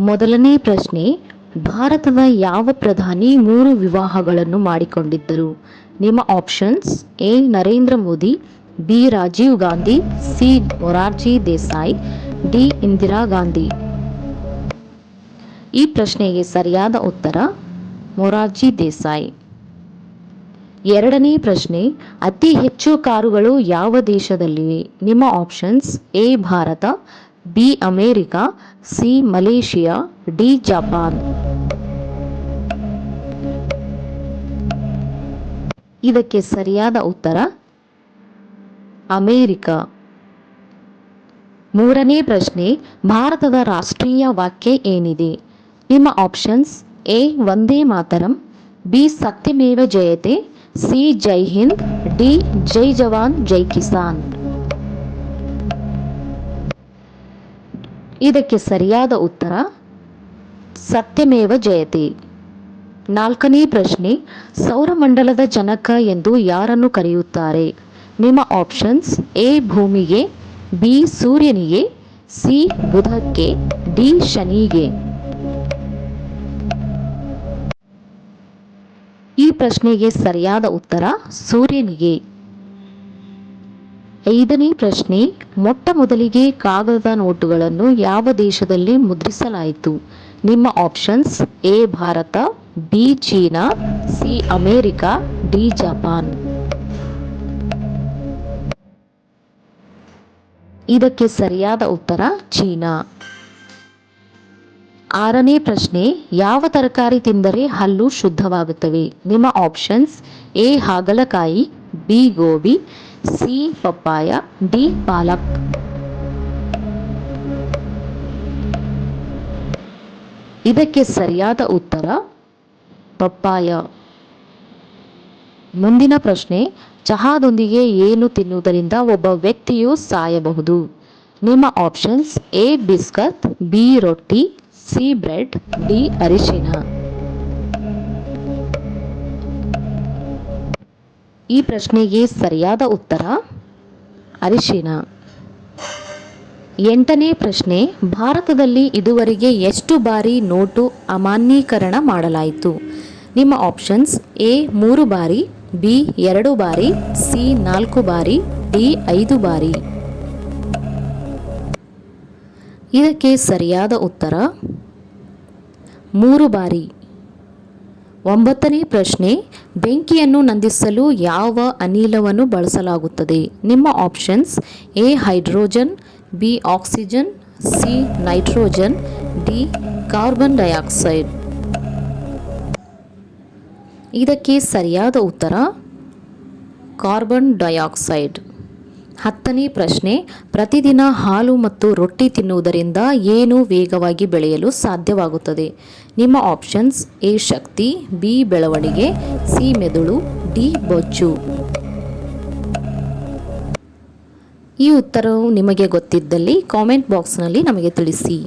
ಮೊದಲನೇ ಪ್ರಶ್ನೆ, ಭಾರತದ ಯಾವ ಪ್ರಧಾನಿ 3 ವಿವಾಹಗಳನ್ನು ಮಾಡಿಕೊಂಡಿದ್ದರು? ನಿಮ್ಮ options: A Narendra Modi, B Rajiv Gandhi, C Morarji Desai, D Indira Gandhi. ಈ ಪ್ರಶ್ನೆಗೆ ಸರಿಯಾದ ಉತ್ತರ ಮೊರಾರ್ಜಿ ದೇಸಾಯಿ. ಎರಡನೇ ಪ್ರಶ್ನೆ, ಅತಿ ಹೆಚ್ಚು ಕಾರುಗಳು ಯಾವ ದೇಶದಲ್ಲಿವೆ? ನಿಮ್ಮ options: A Bharat, B America, C Malaysia, D Japan. ಇದಕ್ಕೆ ಸರಿಯಾದ ಉತ್ತರ ಅಮೇರಿಕ. ಮೂರನೇ ಪ್ರಶ್ನೆ, ಭಾರತದ ರಾಷ್ಟ್ರೀಯ ವಾಕ್ಯ ಏನಿದೆ? ನಿಮ್ಮ options: A Vande Mataram, B ಸತ್ಯಮೇವ Jayate, C Jai Hind, D ಜೈ ಜವಾನ್ ಜೈ ಕಿಸಾನ್. ಇದಕ್ಕೆ ಸರಿಯಾದ ಉತ್ತರ ಸತ್ಯಮೇವ ಜಯತೆ. ನಾಲ್ಕನೇ ಪ್ರಶ್ನೆ, ಸೌರಮಂಡಲದ ಜನಕ ಎಂದು ಯಾರನ್ನು ಕರೆಯುತ್ತಾರೆ? ನಿಮ್ಮ ಆಪ್ಷನ್ಸ್: ಎ ಭೂಮಿಗೆ, ಬಿ ಸೂರ್ಯನಿಗೆ, ಸಿ ಬುಧಕ್ಕೆ, ಡಿ ಶನಿಗೆ. ಈ ಪ್ರಶ್ನೆಗೆ ಸರಿಯಾದ ಉತ್ತರ ಸೂರ್ಯನಿಗೆ. ಐದನೇ ಪ್ರಶ್ನೆ, ಮೊಟ್ಟ ಮೊದಲಿಗೆ ಕಾಗದದ ನೋಟುಗಳನ್ನು ಯಾವ ದೇಶದಲ್ಲಿ ಮುದ್ರಿಸಲಾಯಿತು? ನಿಮ್ಮ options: A Bharat, B China, C America, D Japan. ಇದಕ್ಕೆ ಸರಿಯಾದ ಉತ್ತರ ಚೀನಾ. ಆರನೇ ಪ್ರಶ್ನೆ, ಯಾವ ತರಕಾರಿ ತಿಂದರೆ ಹಲ್ಲು ಶುದ್ಧವಾಗುತ್ತವೆ? ನಿಮ್ಮ ಆಪ್ಷನ್ಸ್: ಎ ಹಾಗಲಕಾಯಿ, ಬಿ ಗೋಬಿ, ಸಿ ಪಪ್ಪಾಯ, ಡಿ ಪಾಲಕ್. ಇದಕ್ಕೆ ಸರಿಯಾದ ಉತ್ತರ ಪಪ್ಪಾಯ. ಮುಂದಿನ ಪ್ರಶ್ನೆ, ಚಹಾದೊಂದಿಗೆ ಏನು ತಿನ್ನುವುದರಿಂದ ಒಬ್ಬ ವ್ಯಕ್ತಿಯು ಸಾಯಬಹುದು? ನಿಮ್ಮ ಆಪ್ಷನ್ಸ್: ಎ ಬಿಸ್ಕತ್, ಬಿ ರೊಟ್ಟಿ, ಸಿ ಬ್ರೆಡ್, ಡಿ ಅರಿಶಿನ. ಈ ಪ್ರಶ್ನೆಗೆ ಸರಿಯಾದ ಉತ್ತರ ಅರಿಶಿನ. ಎಂಟನೇ ಪ್ರಶ್ನೆ, ಭಾರತದಲ್ಲಿ ಇದುವರೆಗೆ ಎಷ್ಟು ಬಾರಿ ನೋಟು ಅಮಾನ್ಯೀಕರಣ ಮಾಡಲಾಯಿತು? ನಿಮ್ಮ ಆಪ್ಷನ್ಸ್: ಎ 3 ಬಾರಿ, ಬಿ 2 ಬಾರಿ, ಸಿ 4 ಬಾರಿ, ಡಿ 5 ಬಾರಿ. ಇದಕ್ಕೆ ಸರಿಯಾದ ಉತ್ತರ 3 ಬಾರಿ. ಒಂಬತ್ತನೇ ಪ್ರಶ್ನೆ, ಬೆಂಕಿಯನ್ನು ನಂದಿಸಲು ಯಾವ ಅನಿಲವನ್ನು ಬಳಸಲಾಗುತ್ತದೆ? ನಿಮ್ಮ options: A hydrogen, B oxygen, C nitrogen, D carbon dioxide. ಇದಕ್ಕೆ ಸರಿಯಾದ ಉತ್ತರ ಕಾರ್ಬನ್ ಡೈಆಕ್ಸೈಡ್. ಹತ್ತನೇ ಪ್ರಶ್ನೆ, ಪ್ರತಿದಿನ ಹಾಲು ಮತ್ತು ರೊಟ್ಟಿ ತಿನ್ನುವುದರಿಂದ ಏನು ವೇಗವಾಗಿ ಬೆಳೆಯಲು ಸಾಧ್ಯವಾಗುತ್ತದೆ? ನಿಮ್ಮ ಆಪ್ಷನ್ಸ್: ಎ ಶಕ್ತಿ, ಬಿ ಬೆಳವಣಿಗೆ, ಸಿ ಮೆದುಳು, ಡಿ ಬೊಜ್ಜು. ಈ ಉತ್ತರವು ನಿಮಗೆ ಗೊತ್ತಿದ್ದಲ್ಲಿ ಕಾಮೆಂಟ್ ಬಾಕ್ಸ್ನಲ್ಲಿ ನಮಗೆ ತಿಳಿಸಿ.